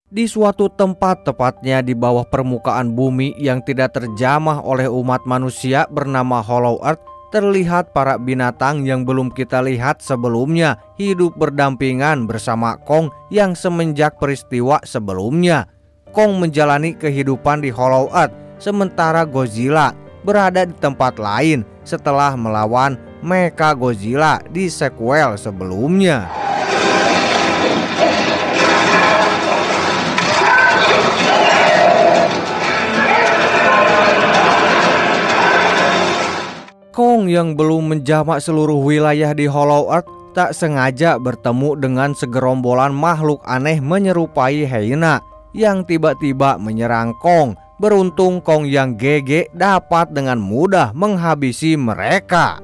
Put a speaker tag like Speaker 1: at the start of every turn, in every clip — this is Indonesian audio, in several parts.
Speaker 1: Di suatu tempat, tepatnya di bawah permukaan bumi yang tidak terjamah oleh umat manusia bernama Hollow Earth, terlihat para binatang yang belum kita lihat sebelumnya hidup berdampingan bersama Kong yang semenjak peristiwa sebelumnya. Kong menjalani kehidupan di Hollow Earth, sementara Godzilla berada di tempat lain setelah melawan Mecha Godzilla di sequel sebelumnya. Kong yang belum menjamak seluruh wilayah di Hollow Earth tak sengaja bertemu dengan segerombolan makhluk aneh menyerupai hyena yang tiba-tiba menyerang Kong. Beruntung Kong yang GG dapat dengan mudah menghabisi mereka.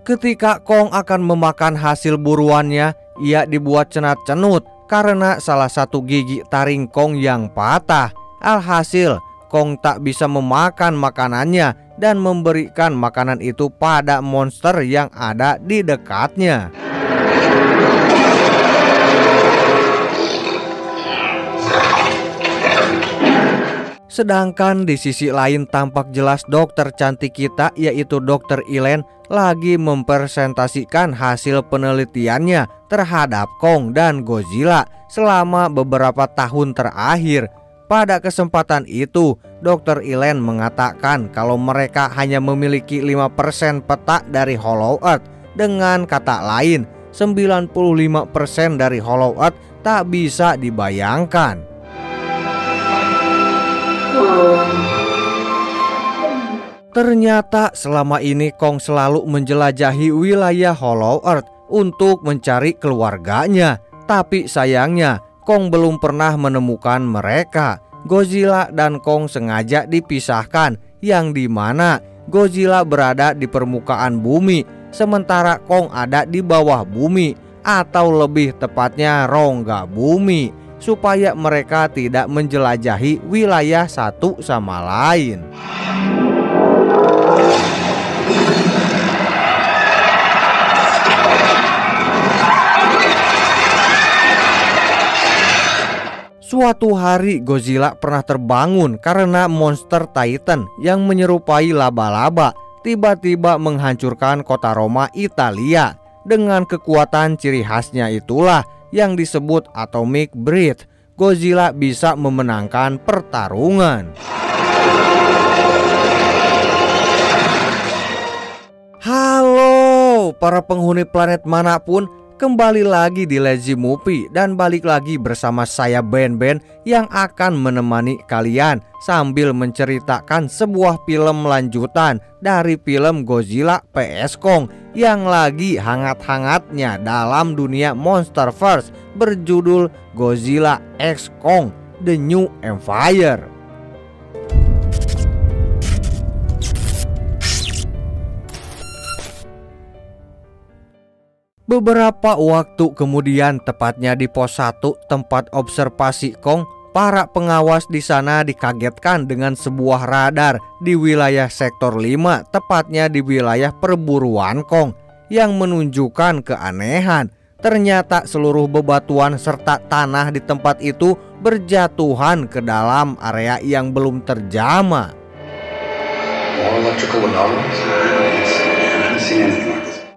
Speaker 1: Ketika Kong akan memakan hasil buruannya, ia dibuat cenat-cenut karena salah satu gigi taring Kong yang patah. Alhasil, Kong tak bisa memakan makanannya dan memberikan makanan itu pada monster yang ada di dekatnya. Sedangkan di sisi lain tampak jelas dokter cantik kita, yaitu Dr. Elaine, lagi mempresentasikan hasil penelitiannya terhadap Kong dan Godzilla selama beberapa tahun terakhir. Pada kesempatan itu, Dr. Elaine mengatakan kalau mereka hanya memiliki 5% peta dari Hollow Earth. Dengan kata lain, 95% dari Hollow Earth tak bisa dibayangkan. Ternyata selama ini Kong selalu menjelajahi wilayah Hollow Earth untuk mencari keluarganya. Tapi sayangnya Kong belum pernah menemukan mereka. Godzilla dan Kong sengaja dipisahkan, yang dimana Godzilla berada di permukaan bumi, sementara Kong ada di bawah bumi, atau lebih tepatnya rongga bumi, supaya mereka tidak menjelajahi wilayah satu sama lain. Suatu hari Godzilla pernah terbangun karena monster Titan yang menyerupai laba-laba tiba-tiba menghancurkan kota Roma, Italia. Dengan kekuatan ciri khasnya itulah yang disebut Atomic Breath, Godzilla bisa memenangkan pertarungan. Halo para penghuni planet manapun, kembali lagi di Lazy Movie dan balik lagi bersama saya Ben yang akan menemani kalian sambil menceritakan sebuah film lanjutan dari film Godzilla vs Kong yang lagi hangat-hangatnya dalam dunia Monsterverse berjudul Godzilla x Kong: The New Empire. Beberapa waktu kemudian, tepatnya di pos 1 tempat observasi Kong, para pengawas di sana dikagetkan dengan sebuah radar di wilayah sektor 5, tepatnya di wilayah perburuan Kong, yang menunjukkan keanehan. Ternyata seluruh bebatuan serta tanah di tempat itu berjatuhan ke dalam area yang belum terjamah.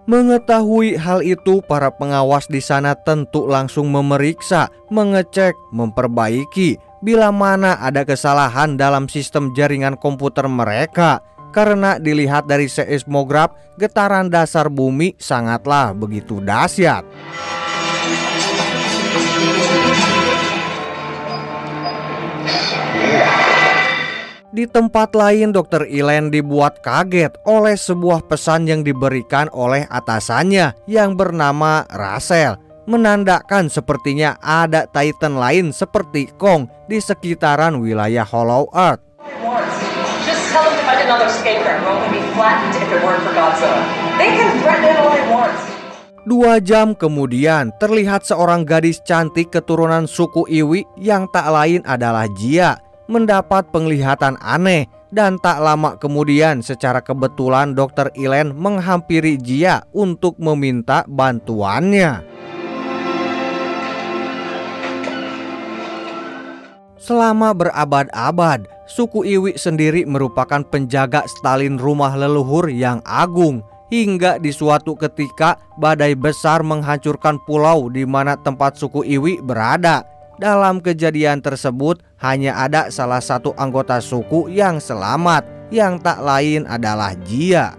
Speaker 1: Mengetahui hal itu, para pengawas di sana tentu langsung memeriksa, mengecek, memperbaiki bila mana ada kesalahan dalam sistem jaringan komputer mereka. Karena dilihat dari seismograf, getaran dasar bumi sangatlah begitu dahsyat. Di tempat lain, Dr. Elaine dibuat kaget oleh sebuah pesan yang diberikan oleh atasannya yang bernama Russell, menandakan sepertinya ada Titan lain seperti Kong di sekitaran wilayah Hollow Earth. 2 jam kemudian, terlihat seorang gadis cantik keturunan suku Iwi yang tak lain adalah Jia mendapat penglihatan aneh Dan tak lama kemudian secara kebetulan Dr. Elaine menghampiri Jia untuk meminta bantuannya. Selama berabad-abad, suku Iwi sendiri merupakan penjaga stalin rumah leluhur yang agung. Hingga di suatu ketika badai besar menghancurkan pulau di mana tempat suku Iwi berada. Dalam kejadian tersebut hanya ada salah satu anggota suku yang selamat, yang tak lain adalah Jia.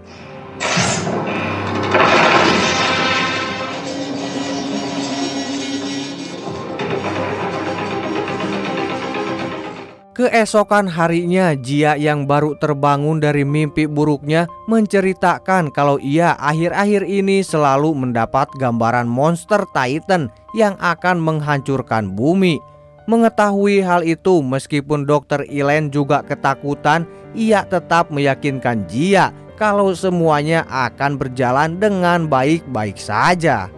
Speaker 1: Keesokan harinya, Jia yang baru terbangun dari mimpi buruknya menceritakan kalau ia akhir-akhir ini selalu mendapat gambaran monster Titan yang akan menghancurkan bumi. Mengetahui hal itu, meskipun Dr. Elaine juga ketakutan, ia tetap meyakinkan Jia kalau semuanya akan berjalan dengan baik-baik saja.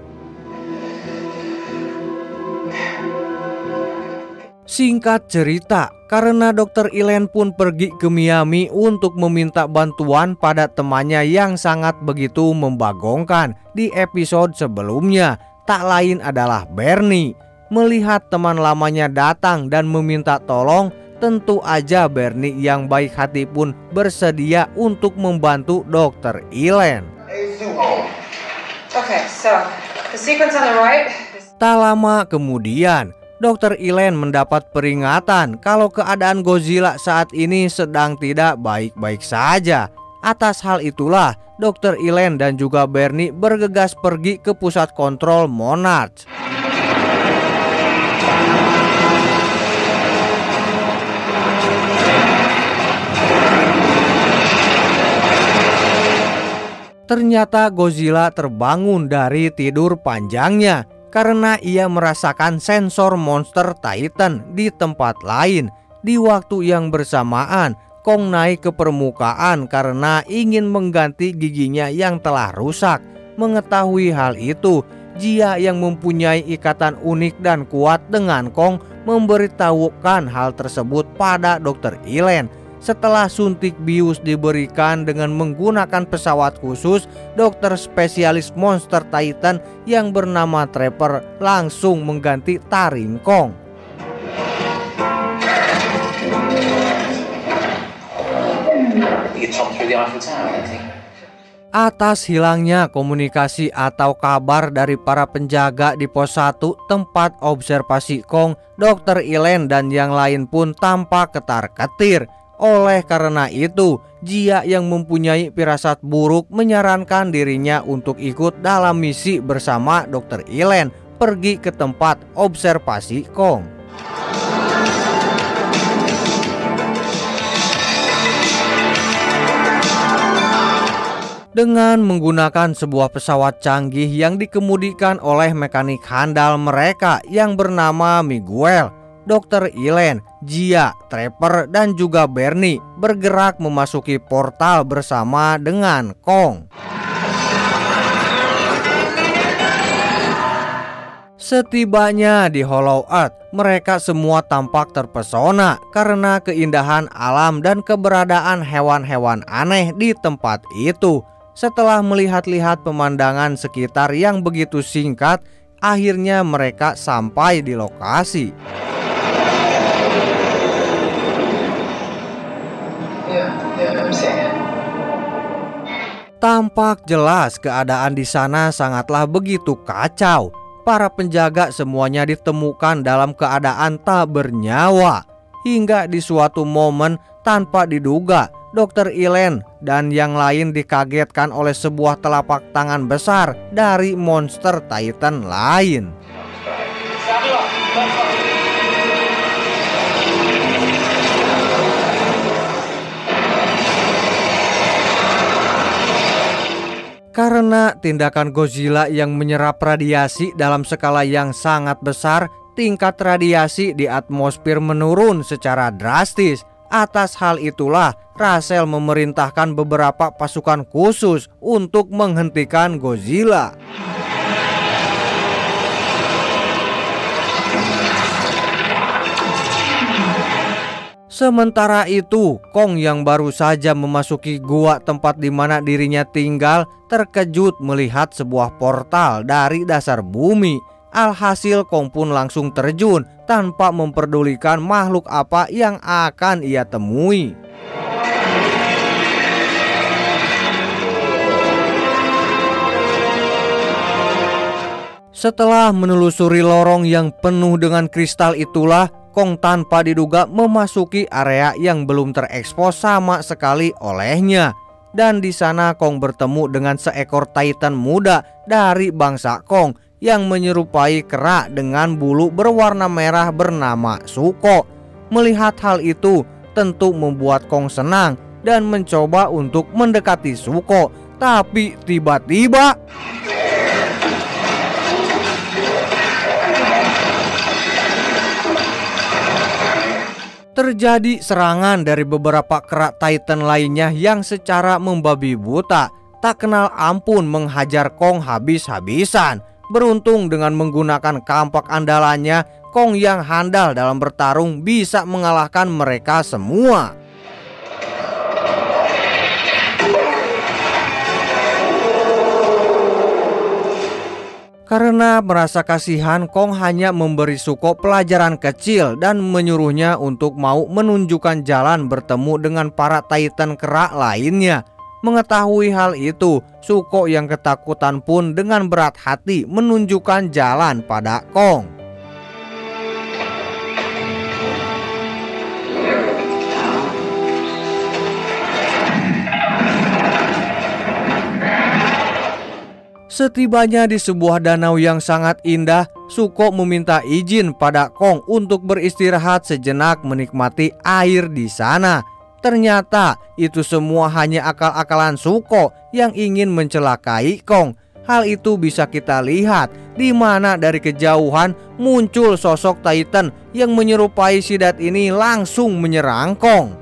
Speaker 1: Singkat cerita, karena Dr. Elaine pun pergi ke Miami untuk meminta bantuan pada temannya yang sangat begitu membagongkan di episode sebelumnya, tak lain adalah Bernie. Melihat teman lamanya datang dan meminta tolong, tentu aja Bernie yang baik hati pun bersedia untuk membantu Dr. Elaine.
Speaker 2: Okay, so the sequence on the right.
Speaker 1: Tak lama kemudian, Dr. Elaine mendapat peringatan kalau keadaan Godzilla saat ini sedang tidak baik-baik saja. Atas hal itulah, Dr. Elaine dan juga Bernie bergegas pergi ke pusat kontrol Monarch. Ternyata Godzilla terbangun dari tidur panjangnya karena ia merasakan sensor monster Titan di tempat lain. Di waktu yang bersamaan, Kong naik ke permukaan karena ingin mengganti giginya yang telah rusak. Mengetahui hal itu, Jia yang mempunyai ikatan unik dan kuat dengan Kong memberitahukan hal tersebut pada Dr. Elaine. Setelah suntik bius diberikan dengan menggunakan pesawat khusus, dokter spesialis monster Titan yang bernama Trapper langsung mengganti taring Kong. Atas hilangnya komunikasi atau kabar dari para penjaga di pos 1 tempat observasi Kong, Dr. Elaine dan yang lain pun tampak ketar-ketir. Oleh karena itu, Jia yang mempunyai firasat buruk menyarankan dirinya untuk ikut dalam misi bersama Dr. Elaine pergi ke tempat observasi Kong. Dengan menggunakan sebuah pesawat canggih yang dikemudikan oleh mekanik handal mereka yang bernama Miguel, Dr. Elaine, Jia, Trapper, dan juga Bernie bergerak memasuki portal bersama dengan Kong. Setibanya di Hollow Earth, mereka semua tampak terpesona karena keindahan alam dan keberadaan hewan-hewan aneh di tempat itu. Setelah melihat-lihat pemandangan sekitar yang begitu singkat, akhirnya mereka sampai di lokasi. Tampak jelas keadaan di sana sangatlah begitu kacau. Para penjaga semuanya ditemukan dalam keadaan tak bernyawa. Hingga di suatu momen tanpa diduga, Dr. Elaine dan yang lain dikagetkan oleh sebuah telapak tangan besar dari monster Titan lain. Karena tindakan Godzilla yang menyerap radiasi dalam skala yang sangat besar, tingkat radiasi di atmosfer menurun secara drastis. Atas hal itulah, Russell memerintahkan beberapa pasukan khusus untuk menghentikan Godzilla. Sementara itu, Kong yang baru saja memasuki gua tempat di mana dirinya tinggal terkejut melihat sebuah portal dari dasar bumi. Alhasil Kong pun langsung terjun tanpa memperdulikan makhluk apa yang akan ia temui. Setelah menelusuri lorong yang penuh dengan kristal itulah, Kong tanpa diduga memasuki area yang belum terekspos sama sekali olehnya. Dan di sana Kong bertemu dengan seekor Titan muda dari bangsa Kong yang menyerupai kera dengan bulu berwarna merah bernama Suko. Melihat hal itu tentu membuat Kong senang dan mencoba untuk mendekati Suko. Tapi tiba-tiba terjadi serangan dari beberapa kera Titan lainnya yang secara membabi buta tak kenal ampun menghajar Kong habis-habisan. Beruntung dengan menggunakan kampak andalannya, Kong yang handal dalam bertarung bisa mengalahkan mereka semua. Karena merasa kasihan, Kong hanya memberi Suko pelajaran kecil dan menyuruhnya untuk mau menunjukkan jalan bertemu dengan para Titan kera lainnya. Mengetahui hal itu, Suko yang ketakutan pun dengan berat hati menunjukkan jalan pada Kong. Setibanya di sebuah danau yang sangat indah, Suko meminta izin pada Kong untuk beristirahat sejenak menikmati air di sana. Ternyata itu semua hanya akal-akalan Suko yang ingin mencelakai Kong. Hal itu bisa kita lihat di mana dari kejauhan muncul sosok Titan yang menyerupai Sidat ini langsung menyerang Kong.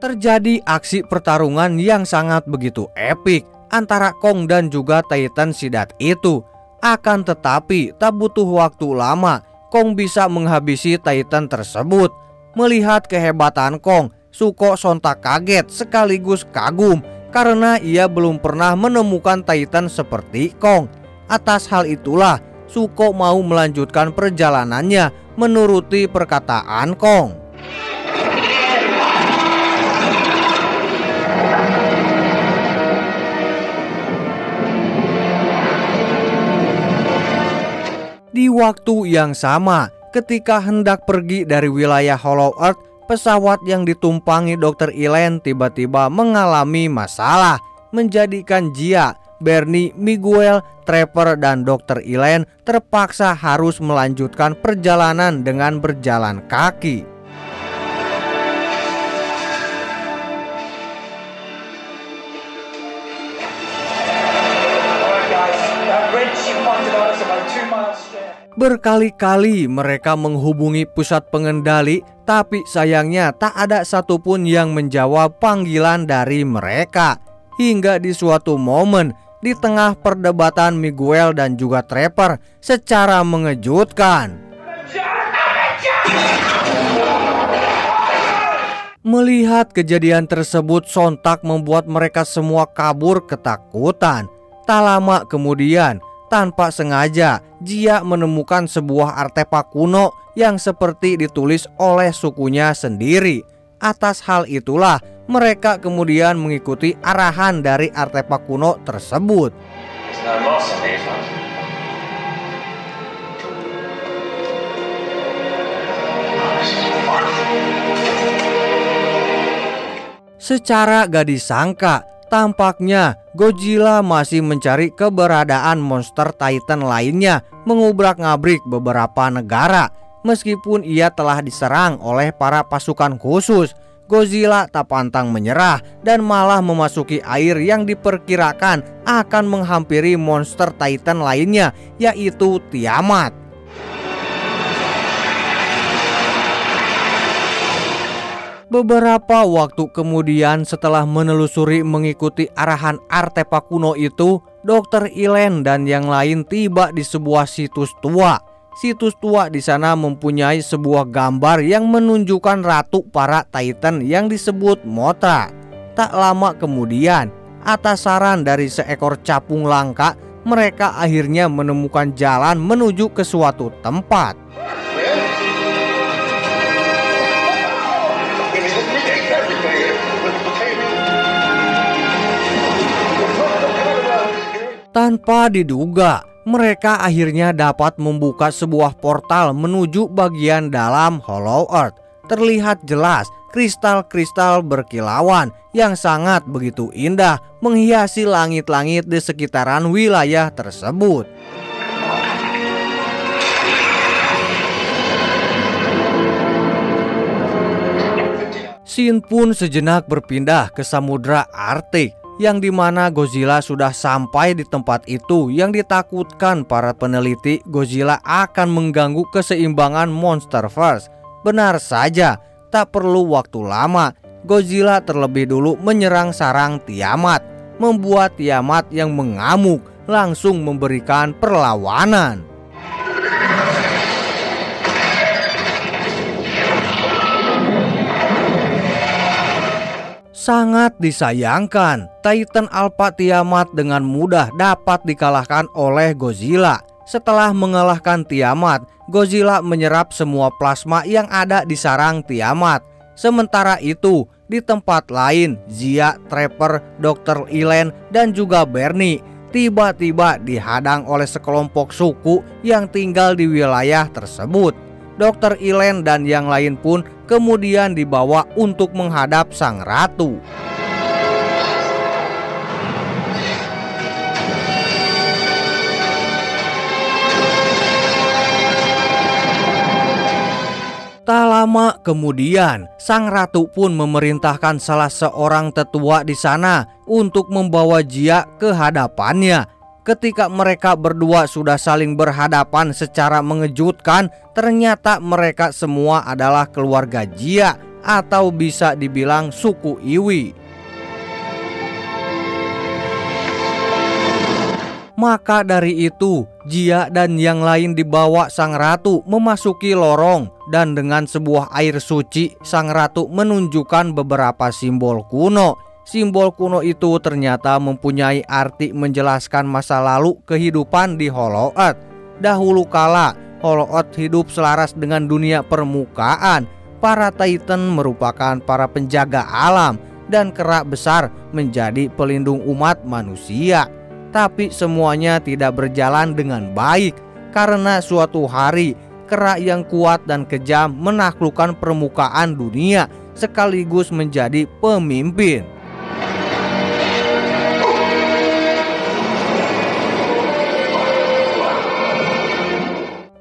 Speaker 1: Terjadi aksi pertarungan yang sangat begitu epik antara Kong dan juga Titan Sidat itu. Akan tetapi tak butuh waktu lama, Kong bisa menghabisi Titan tersebut. Melihat kehebatan Kong, Suko sontak kaget sekaligus kagum karena ia belum pernah menemukan Titan seperti Kong. Atas hal itulah Suko mau melanjutkan perjalanannya menuruti perkataan Kong. Di waktu yang sama, ketika hendak pergi dari wilayah Hollow Earth, pesawat yang ditumpangi Dr. Elaine tiba-tiba mengalami masalah, menjadikan Jia, Bernie, Miguel, Trapper, dan Dr. Elaine terpaksa harus melanjutkan perjalanan dengan berjalan kaki. Berkali-kali mereka menghubungi pusat pengendali, tapi sayangnya tak ada satupun yang menjawab panggilan dari mereka. Hingga di suatu momen, di tengah perdebatan Miguel dan juga Trapper secara mengejutkan, melihat kejadian tersebut sontak membuat mereka semua kabur ketakutan. Tak lama kemudian, tanpa sengaja, Jia menemukan sebuah artefak kuno yang seperti ditulis oleh sukunya sendiri. Atas hal itulah, mereka kemudian mengikuti arahan dari artefak kuno tersebut. Secara gak disangka, tampaknya Godzilla masih mencari keberadaan monster Titan lainnya mengubrak-ngabrik beberapa negara. Meskipun ia telah diserang oleh para pasukan khusus, Godzilla tak pantang menyerah dan malah memasuki air yang diperkirakan akan menghampiri monster Titan lainnya, yaitu Tiamat. Beberapa waktu kemudian setelah menelusuri mengikuti arahan artefak kuno itu, Dr. Elaine dan yang lain tiba di sebuah situs tua. Situs tua di sana mempunyai sebuah gambar yang menunjukkan ratu para Titan yang disebut Mothra. Tak lama kemudian, atas saran dari seekor capung langka, mereka akhirnya menemukan jalan menuju ke suatu tempat. Tanpa diduga, mereka akhirnya dapat membuka sebuah portal menuju bagian dalam Hollow Earth. Terlihat jelas kristal-kristal berkilauan yang sangat begitu indah menghiasi langit-langit di sekitaran wilayah tersebut. Scene pun sejenak berpindah ke Samudra Arktik, yang dimana Godzilla sudah sampai di tempat itu. Yang ditakutkan para peneliti, Godzilla akan mengganggu keseimbangan Monsterverse. Benar saja, tak perlu waktu lama, Godzilla terlebih dulu menyerang sarang Tiamat, membuat Tiamat yang mengamuk langsung memberikan perlawanan. Sangat disayangkan, Titan Alpha Tiamat dengan mudah dapat dikalahkan oleh Godzilla. Setelah mengalahkan Tiamat, Godzilla menyerap semua plasma yang ada di sarang Tiamat. Sementara itu, di tempat lain, Zia, Trapper, Dr. Elaine, dan juga Bernie tiba-tiba dihadang oleh sekelompok suku yang tinggal di wilayah tersebut. Dr. Elaine dan yang lain pun kemudian dibawa untuk menghadap sang ratu. Tak lama kemudian, sang ratu pun memerintahkan salah seorang tetua di sana untuk membawa Zia ke hadapannya. Ketika mereka berdua sudah saling berhadapan secara mengejutkan, ternyata mereka semua adalah keluarga Zia atau bisa dibilang suku Iwi. Maka dari itu, Zia dan yang lain dibawa sang ratu memasuki lorong, dan dengan sebuah air suci, sang ratu menunjukkan beberapa simbol kuno. Simbol kuno itu ternyata mempunyai arti menjelaskan masa lalu kehidupan di Hollow Earth. Dahulu kala, Hollow Earth hidup selaras dengan dunia permukaan. Para Titan merupakan para penjaga alam, dan Kera besar menjadi pelindung umat manusia. Tapi semuanya tidak berjalan dengan baik, karena suatu hari Kera yang kuat dan kejam menaklukkan permukaan dunia sekaligus menjadi pemimpin.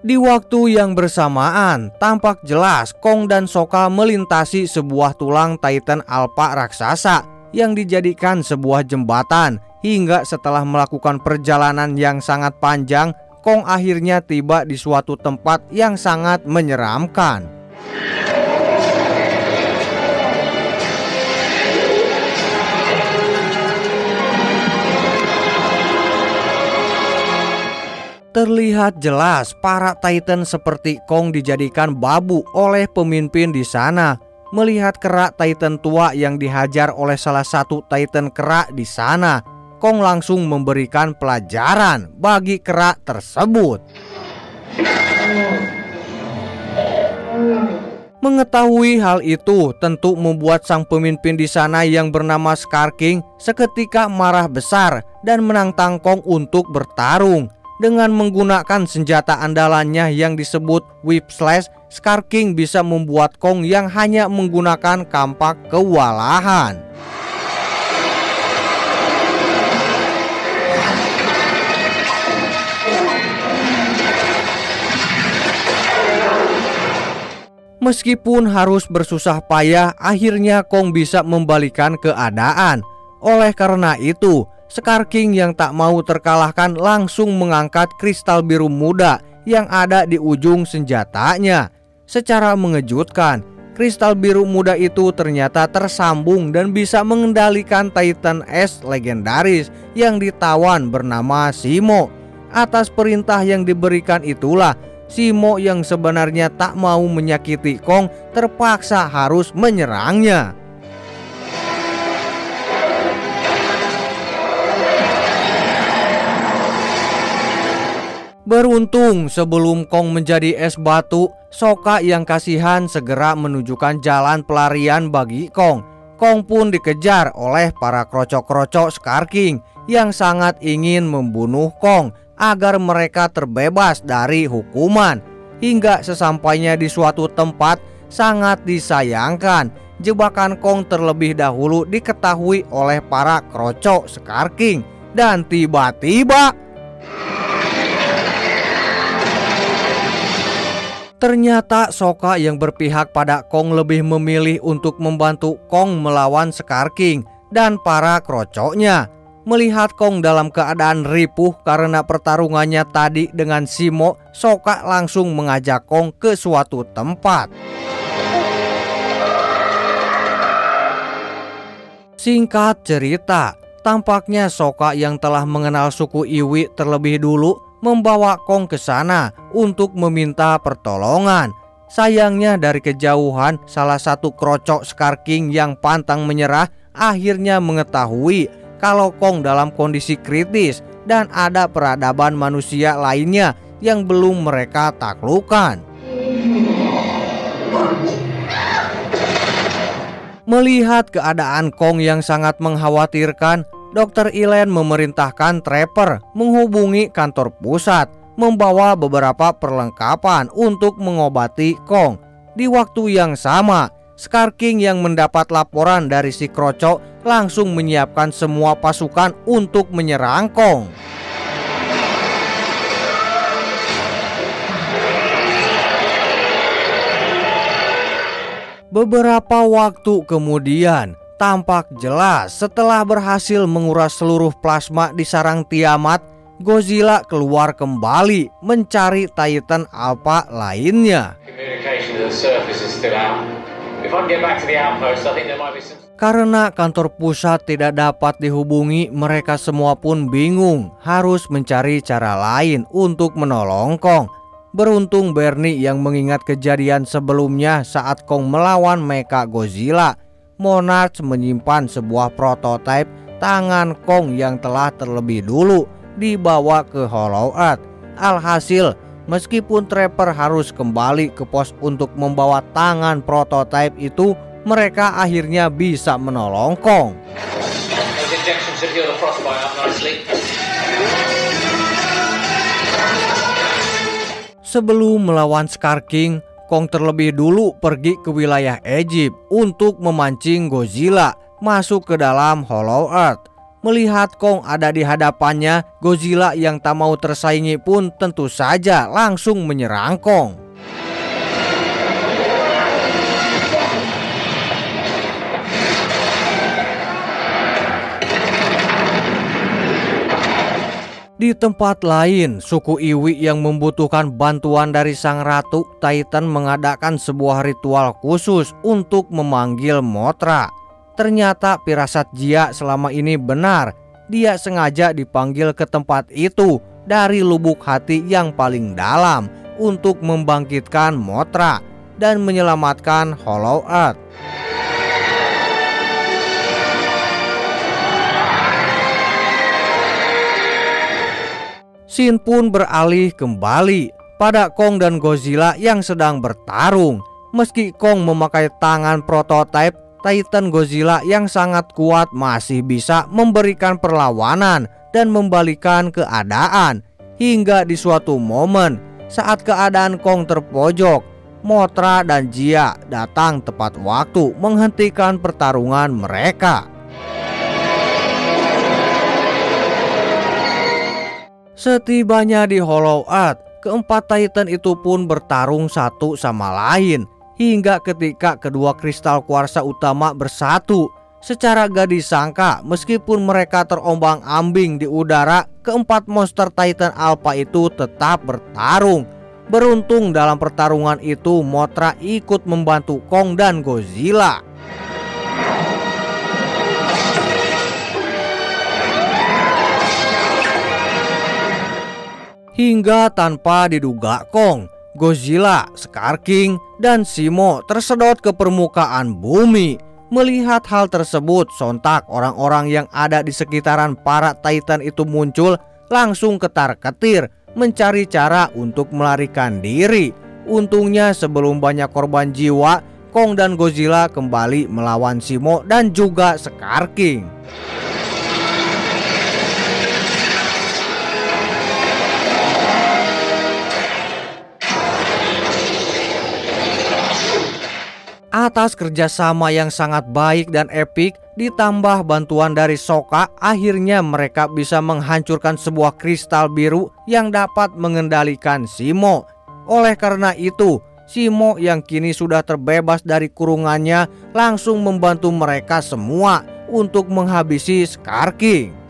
Speaker 1: Di waktu yang bersamaan, tampak jelas Kong dan Sokka melintasi sebuah tulang Titan Alpha raksasa yang dijadikan sebuah jembatan. Hingga setelah melakukan perjalanan yang sangat panjang, Kong akhirnya tiba di suatu tempat yang sangat menyeramkan. Terlihat jelas para Titan seperti Kong dijadikan babu oleh pemimpin di sana. Melihat Kera Titan tua yang dihajar oleh salah satu Titan Kera di sana, Kong langsung memberikan pelajaran bagi Kera tersebut. Mengetahui hal itu tentu membuat sang pemimpin di sana yang bernama Scar King seketika marah besar dan menantang Kong untuk bertarung. Dengan menggunakan senjata andalannya yang disebut Whip Slash, Scar King bisa membuat Kong yang hanya menggunakan kampak kewalahan. Meskipun harus bersusah payah, akhirnya Kong bisa membalikan keadaan. Oleh karena itu, Scar King yang tak mau terkalahkan langsung mengangkat kristal biru muda yang ada di ujung senjatanya. Secara mengejutkan, Kristal biru muda itu ternyata tersambung dan bisa mengendalikan Titan es legendaris yang ditawan bernama Zemo. Atas perintah yang diberikan itulah, Zemo yang sebenarnya tak mau menyakiti Kong terpaksa harus menyerangnya. Beruntung sebelum Kong menjadi es batu, Sokka yang kasihan segera menunjukkan jalan pelarian bagi Kong. Kong pun dikejar oleh para krocok-krocok Scar King yang sangat ingin membunuh Kong agar mereka terbebas dari hukuman. Hingga sesampainya di suatu tempat, sangat disayangkan jebakan Kong terlebih dahulu diketahui oleh para krocok Scar King. Dan tiba-tiba ternyata Sokka yang berpihak pada Kong lebih memilih untuk membantu Kong melawan Scar King dan para krocoknya. Melihat Kong dalam keadaan ripuh karena pertarungannya tadi dengan Zemo, Sokka langsung mengajak Kong ke suatu tempat. Singkat cerita, tampaknya Sokka yang telah mengenal suku Iwi terlebih dulu membawa Kong ke sana untuk meminta pertolongan. Sayangnya dari kejauhan, salah satu krocok Scar King yang pantang menyerah akhirnya mengetahui kalau Kong dalam kondisi kritis dan ada peradaban manusia lainnya yang belum mereka taklukkan. Melihat keadaan Kong yang sangat mengkhawatirkan, Dr. Elaine memerintahkan Trapper menghubungi kantor pusat, membawa beberapa perlengkapan untuk mengobati Kong. Di waktu yang sama, Scar King yang mendapat laporan dari si krocok langsung menyiapkan semua pasukan untuk menyerang Kong. Beberapa waktu kemudian, tampak jelas setelah berhasil menguras seluruh plasma di sarang Tiamat, Godzilla keluar kembali mencari Titan Alpha lainnya. Karena kantor pusat tidak dapat dihubungi, mereka semua pun bingung harus mencari cara lain untuk menolong Kong. Beruntung Bernie yang mengingat kejadian sebelumnya saat Kong melawan Mecha Godzilla. Monarch menyimpan sebuah prototipe tangan Kong yang telah terlebih dulu dibawa ke Hollow Earth. Alhasil, meskipun Trapper harus kembali ke pos untuk membawa tangan prototipe itu, mereka akhirnya bisa menolong Kong. Sebelum melawan Scar King, Kong terlebih dulu pergi ke wilayah Egypt untuk memancing Godzilla masuk ke dalam Hollow Earth. Melihat Kong ada di hadapannya, Godzilla yang tak mau tersaingi pun tentu saja langsung menyerang Kong. Di tempat lain, suku Iwi yang membutuhkan bantuan dari sang ratu Titan mengadakan sebuah ritual khusus untuk memanggil Mothra. Ternyata firasat Jia selama ini benar. Dia sengaja dipanggil ke tempat itu dari lubuk hati yang paling dalam untuk membangkitkan Mothra dan menyelamatkan Hollow Earth. Scene pun beralih kembali pada Kong dan Godzilla yang sedang bertarung. Meski Kong memakai tangan prototipe, Titan Godzilla yang sangat kuat masih bisa memberikan perlawanan dan membalikan keadaan. Hingga di suatu momen saat keadaan Kong terpojok, Mothra dan Jia datang tepat waktu menghentikan pertarungan mereka. Setibanya di Hollow Earth, keempat Titan itu pun bertarung satu sama lain hingga ketika kedua kristal kuarsa utama bersatu. Secara gak disangka, meskipun mereka terombang-ambing di udara, keempat monster Titan Alpha itu tetap bertarung. Beruntung dalam pertarungan itu Mothra ikut membantu Kong dan Godzilla. Hingga tanpa diduga Kong, Godzilla, Scar King, dan Zemo tersedot ke permukaan bumi. Melihat hal tersebut, sontak orang-orang yang ada di sekitaran para Titan itu muncul, langsung ketar-ketir mencari cara untuk melarikan diri. Untungnya sebelum banyak korban jiwa, Kong dan Godzilla kembali melawan Zemo dan juga Scar King. Atas kerjasama yang sangat baik dan epik, ditambah bantuan dari Sokka, akhirnya mereka bisa menghancurkan sebuah kristal biru yang dapat mengendalikan Zemo. Oleh karena itu, Zemo yang kini sudah terbebas dari kurungannya langsung membantu mereka semua untuk menghabisi Scar King.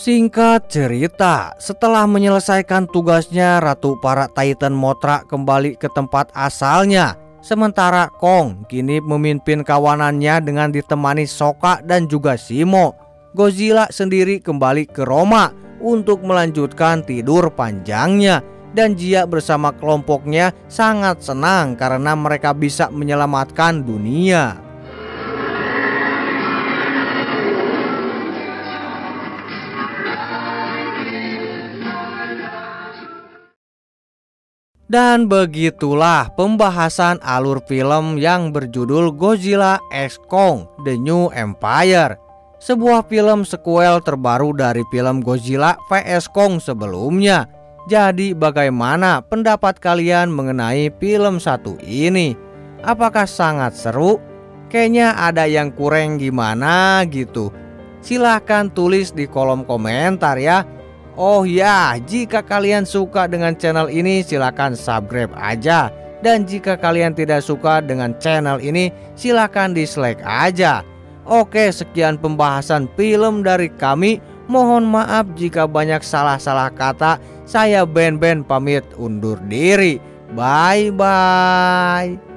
Speaker 1: Singkat cerita, setelah menyelesaikan tugasnya, Ratu para Titan Mothra kembali ke tempat asalnya. Sementara Kong kini memimpin kawanannya dengan ditemani Sokka dan juga Zemo. Godzilla sendiri kembali ke Roma untuk melanjutkan tidur panjangnya. Dan dia bersama kelompoknya sangat senang karena mereka bisa menyelamatkan dunia. Dan begitulah pembahasan alur film yang berjudul Godzilla x Kong: The New Empire. Sebuah film sequel terbaru dari film Godzilla vs Kong sebelumnya. Jadi bagaimana pendapat kalian mengenai film satu ini? Apakah sangat seru? Kayaknya ada yang kurang gimana gitu. Silahkan tulis di kolom komentar ya. Oh ya, jika kalian suka dengan channel ini silakan subscribe aja. Dan jika kalian tidak suka dengan channel ini silakan dislike aja. Oke, sekian pembahasan film dari kami. Mohon maaf jika banyak salah-salah kata. Saya Ben pamit undur diri. Bye bye.